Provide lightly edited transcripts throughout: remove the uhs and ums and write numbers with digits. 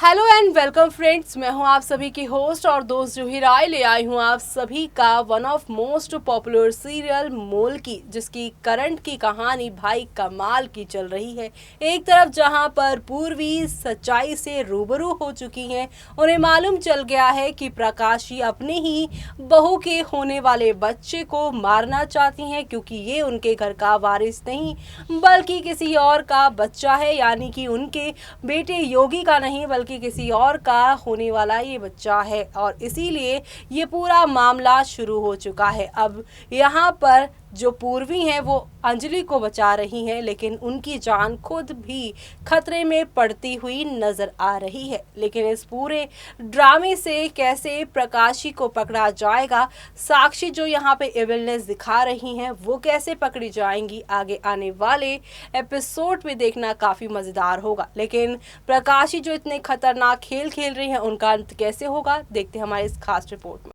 Hello and welcome friends, मैं हूं आप सभी की होस्ट और दोस्त जूही राय। ले आई हूं आप सभी का one of most popular serial मोल की, जिसकी करंट की कहानी भाई कमाल की चल रही है। एक तरफ जहां पर पूर्वी सच्चाई से रूबरू हो चुकी हैं, उन्हें मालूम चल गया है कि प्रकाशी अपने ही बहू के होने वाले बच्चे को मारना चाहती हैं, क्योंकि ये उनके घर का वारिस नहीं बल्कि किसी और का बच्चा है, यानी कि उनके बेटे योगी का नहीं बल्कि किसी और का होने वाला ये बच्चा है। और इसीलिए ये पूरा मामला शुरू हो चुका है। अब यहाँ पर जो पूर्वी हैं वो अंजलि को बचा रही हैं, लेकिन उनकी जान खुद भी खतरे में पड़ती हुई नजर आ रही है। लेकिन इस पूरे ड्रामे से कैसे प्रकाशी को पकड़ा जाएगा, साक्षी जो यहाँ पे एविलनेस दिखा रही हैं वो कैसे पकड़ी जाएंगी, आगे आने वाले एपिसोड में देखना काफ़ी मज़ेदार होगा। लेकिन प्रकाशी जो इतने खतरनाक खेल खेल रही हैं, उनका अंत कैसे होगा, देखते हैं हमारे इस खास रिपोर्ट में।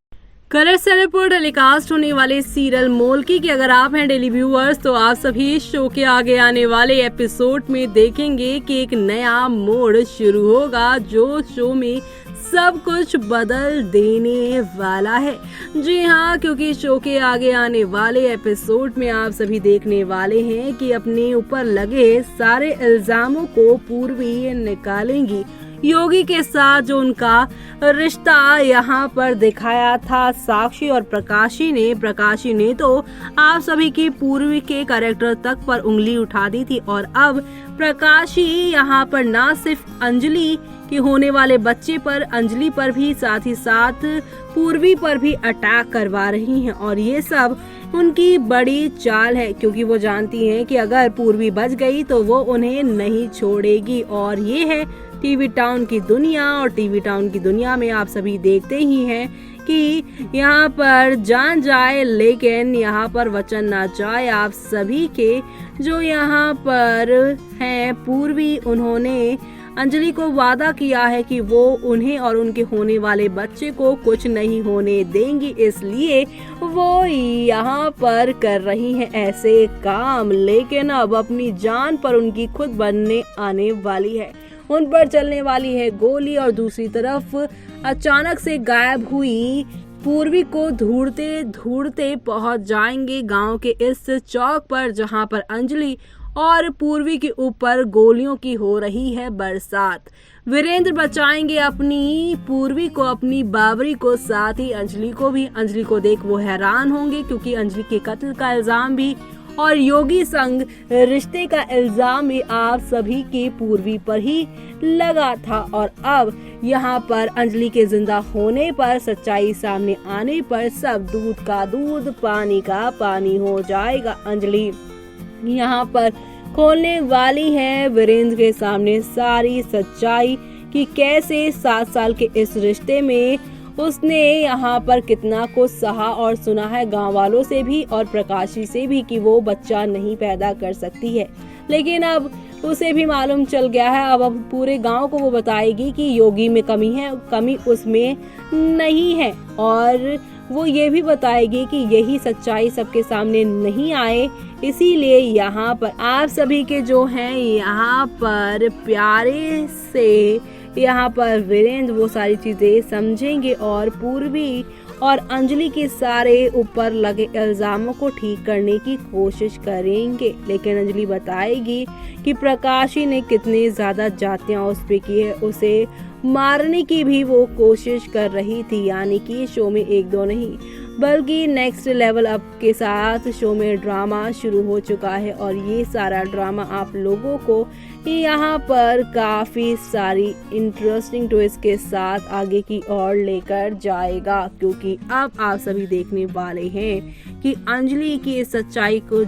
कलर्स चैनल पर टेलीकास्ट होने वाले सीरियल मोलकी के अगर आप हैं डेली व्यूअर्स, तो आप सभी शो के आगे आने वाले एपिसोड में देखेंगे कि एक नया मोड़ शुरू होगा जो शो में सब कुछ बदल देने वाला है। जी हाँ, क्योंकि शो के आगे आने वाले एपिसोड में आप सभी देखने वाले हैं कि अपने ऊपर लगे सारे इल्जामों को पूर्वी निकालेंगी। योगी के साथ जो उनका रिश्ता यहाँ पर दिखाया था साक्षी और प्रकाशी ने तो आप सभी की पूर्वी के कैरेक्टर तक पर उंगली उठा दी थी, और अब प्रकाशी यहाँ पर ना सिर्फ अंजलि के होने वाले बच्चे पर, अंजलि पर भी, साथ ही साथ पूर्वी पर भी अटैक करवा रही हैं। और ये सब उनकी बड़ी चाल है, क्योंकि वो जानती हैं कि अगर पूर्वी बच गई तो वो उन्हें नहीं छोड़ेगी। और ये है टीवी टाउन की दुनिया, और टीवी टाउन की दुनिया में आप सभी देखते ही हैं कि यहाँ पर जान जाए लेकिन यहाँ पर वचन ना जाए। आप सभी के जो यहाँ पर हैं पूर्वी, उन्होंने अंजलि को वादा किया है कि वो उन्हें और उनके होने वाले बच्चे को कुछ नहीं होने देंगी, इसलिए वो यहाँ पर कर रही हैं ऐसे काम। लेकिन अब अपनी जान पर उनकी खुद बनने आने वाली है, उन पर चलने वाली है गोली। और दूसरी तरफ अचानक से गायब हुई पूर्वी को ढूंढते ढूंढते पहुंच जाएंगे गांव के इस चौक पर, जहां पर अंजलि और पूर्वी के ऊपर गोलियों की हो रही है बरसात। वीरेंद्र बचाएंगे अपनी पूर्वी को, अपनी बाबरी को, साथ ही अंजलि को भी। अंजलि को देख वो हैरान होंगे, क्योंकि अंजलि के कत्ल का इल्जाम भी और योगी संग रिश्ते का इल्जाम भी आप सभी के पूर्वी पर ही लगा था। और अब यहाँ पर अंजलि के जिंदा होने पर, सच्चाई सामने आने पर सब दूध का दूध, पानी का पानी हो जाएगा। अंजलि यहाँ पर खोलने वाली है वीरेंद्र के सामने सारी सच्चाई कि कैसे 7 साल के इस रिश्ते में उसने यहाँ पर कितना कुछ सहा और सुना है गांव वालों से भी और प्रकाशी से भी कि वो बच्चा नहीं पैदा कर सकती है। लेकिन अब उसे भी मालूम चल गया है। अब पूरे गांव को वो बताएगी कि योगी में कमी है, कमी उसमें नहीं है। और वो ये भी बताएगी कि यही सच्चाई सबके सामने नहीं आए, इसीलिए यहाँ पर आप सभी के जो हैं यहाँ पर प्यारे से यहाँ पर वीरेंद्र वो सारी चीजें समझेंगे और पूर्वी और अंजलि के सारे ऊपर लगे इल्जामों को ठीक करने की कोशिश करेंगे। लेकिन अंजलि बताएगी कि प्रकाशी ने कितनी ज्यादा जातियां उस पे की है, उसे मारने की भी वो कोशिश कर रही थी। यानी कि शो में 1-2 नहीं बल्कि नेक्स्ट लेवल अप के साथ शो में ड्रामा शुरू हो चुका है। और ये सारा ड्रामा आप लोगों को यहाँ पर काफी सारी इंटरेस्टिंग ट्विस्ट के साथ आगे की ओर लेकर जाएगा, क्योंकि अब आप सभी देखने वाले हैं कि अंजलि की सच्चाई को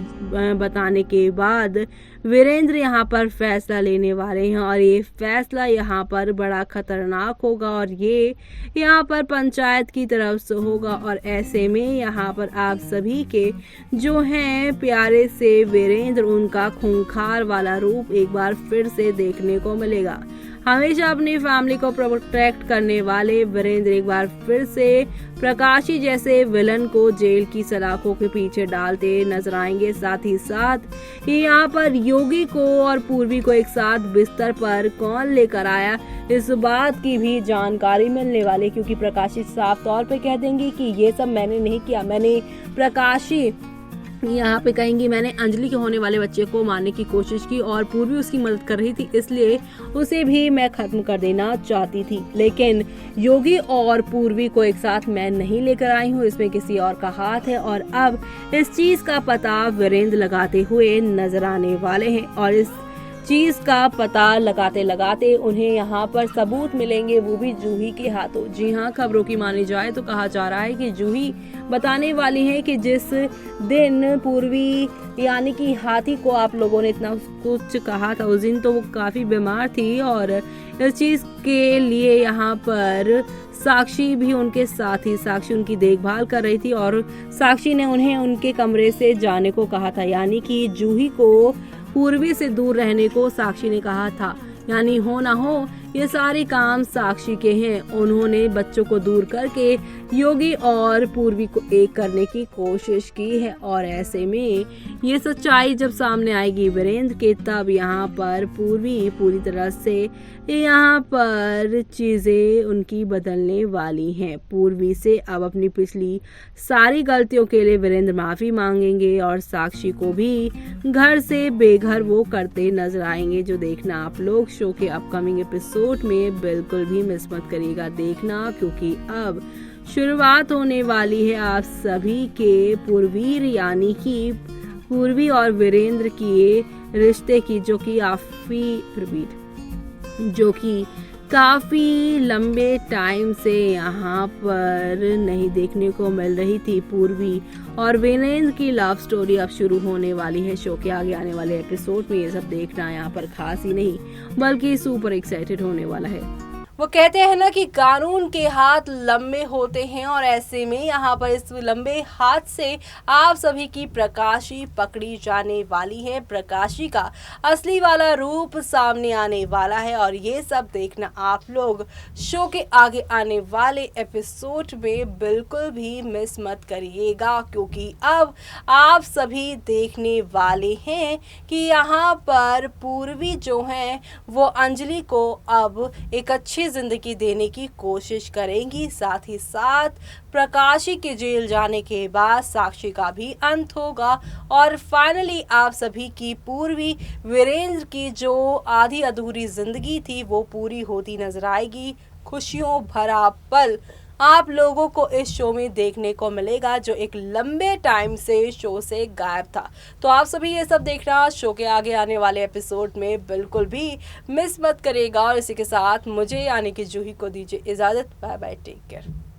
बताने के बाद वीरेंद्र यहाँ पर फैसला लेने वाले हैं। और ये फैसला यहाँ पर बड़ा खतरनाक होगा, और ये यहाँ पर पंचायत की तरफ से होगा। और ऐसे में यहाँ पर आप सभी के जो हैं प्यारे से वीरेंद्र, उनका खूंखार वाला रूप एक बार फिर से देखने को मिलेगा। हमेशा अपनी फैमिली को प्रोटेक्ट करने वाले वीरेंद्र एक बार फिर से प्रकाशी जैसे विलन को जेल की सलाखों के पीछे डालते नजर आएंगे। साथ ही साथ यहाँ पर योगी को और पूर्वी को एक साथ बिस्तर पर कौन लेकर आया, इस बात की भी जानकारी मिलने वाली, क्योंकि प्रकाशी साफ तौर पे कह देंगी कि ये सब मैंने नहीं किया। प्रकाशी यहाँ पे कहेंगी मैंने अंजलि के होने वाले बच्चे को मारने की कोशिश की और पूर्वी उसकी मदद कर रही थी, इसलिए उसे भी मैं खत्म कर देना चाहती थी, लेकिन योगी और पूर्वी को एक साथ मैं नहीं लेकर आई हूँ, इसमें किसी और का हाथ है। और अब इस चीज का पता वीरेंद्र लगाते हुए नजर आने वाले हैं और इस चीज का पता लगाते लगाते उन्हें यहाँ पर सबूत मिलेंगे, वो भी जूही के हाथों। जी हाँ, खबरों की मानी जाए तो कहा जा रहा है कि जूही बताने वाली है कि जिस दिन पूर्वी यानी कि हाथी को आप लोगों ने इतना कुछ कहा था, उस दिन तो वो काफी बीमार थी और इस चीज के लिए यहाँ पर साक्षी भी उनके साथ ही, साक्षी उनकी देखभाल कर रही थी और साक्षी ने उन्हें उनके कमरे से जाने को कहा था, यानी कि जूही को पूर्वी से दूर रहने को साक्षी ने कहा था। यानी हो ना हो ये सारे काम साक्षी के हैं। उन्होंने बच्चों को दूर करके योगी और पूर्वी को एक करने की कोशिश की है और ऐसे में ये सच्चाई जब सामने आएगी वीरेंद्र के, तब यहाँ पर पूर्वी पूरी तरह से यहाँ पर चीजें उनकी बदलने वाली हैं। पूर्वी से अब अपनी पिछली सारी गलतियों के लिए वीरेंद्र माफी मांगेंगे और साक्षी को भी घर से बेघर वो करते नजर आएंगे, जो देखना आप लोग शो के अपकमिंग एपिसोड में बिल्कुल भी मिस मत करिएगा देखना, क्योंकि अब शुरुआत होने वाली है आप सभी के पूर्वीर यानी कि पूर्वी और वीरेंद्र के रिश्ते की, जो कि काफी लंबे टाइम से यहाँ पर नहीं देखने को मिल रही थी। पूर्वी और वीरेंद्र की लव स्टोरी अब शुरू होने वाली है। शो के आगे आने वाले एपिसोड में ये सब देखना यहाँ पर खास ही नहीं बल्कि सुपर एक्साइटेड होने वाला है। वो कहते हैं ना कि कानून के हाथ लंबे होते हैं और ऐसे में यहाँ पर इस लंबे हाथ से आप सभी की प्रकाशी पकड़ी जाने वाली है। प्रकाशी का असली वाला रूप सामने आने वाला है और ये सब देखना आप लोग शो के आगे आने वाले एपिसोड में बिल्कुल भी मिस मत करिएगा, क्योंकि अब आप सभी देखने वाले हैं कि यहाँ पर पूर्वी जो है वो अंजलि को अब एक अच्छी जिंदगी देने की कोशिश करेंगी। साथ ही साथ प्रकाशी के जेल जाने के बाद साक्षी का भी अंत होगा और फाइनली आप सभी की पूर्वी वीरेंद्र की जो आधी अधूरी जिंदगी थी वो पूरी होती नजर आएगी। खुशियों भरा पल आप लोगों को इस शो में देखने को मिलेगा, जो एक लंबे टाइम से शो से गायब था। तो आप सभी ये सब देखना शो के आगे आने वाले एपिसोड में बिल्कुल भी मिस मत करिएगा और इसी के साथ मुझे यानी कि जूही को दीजिए इजाजत। Bye bye, take care.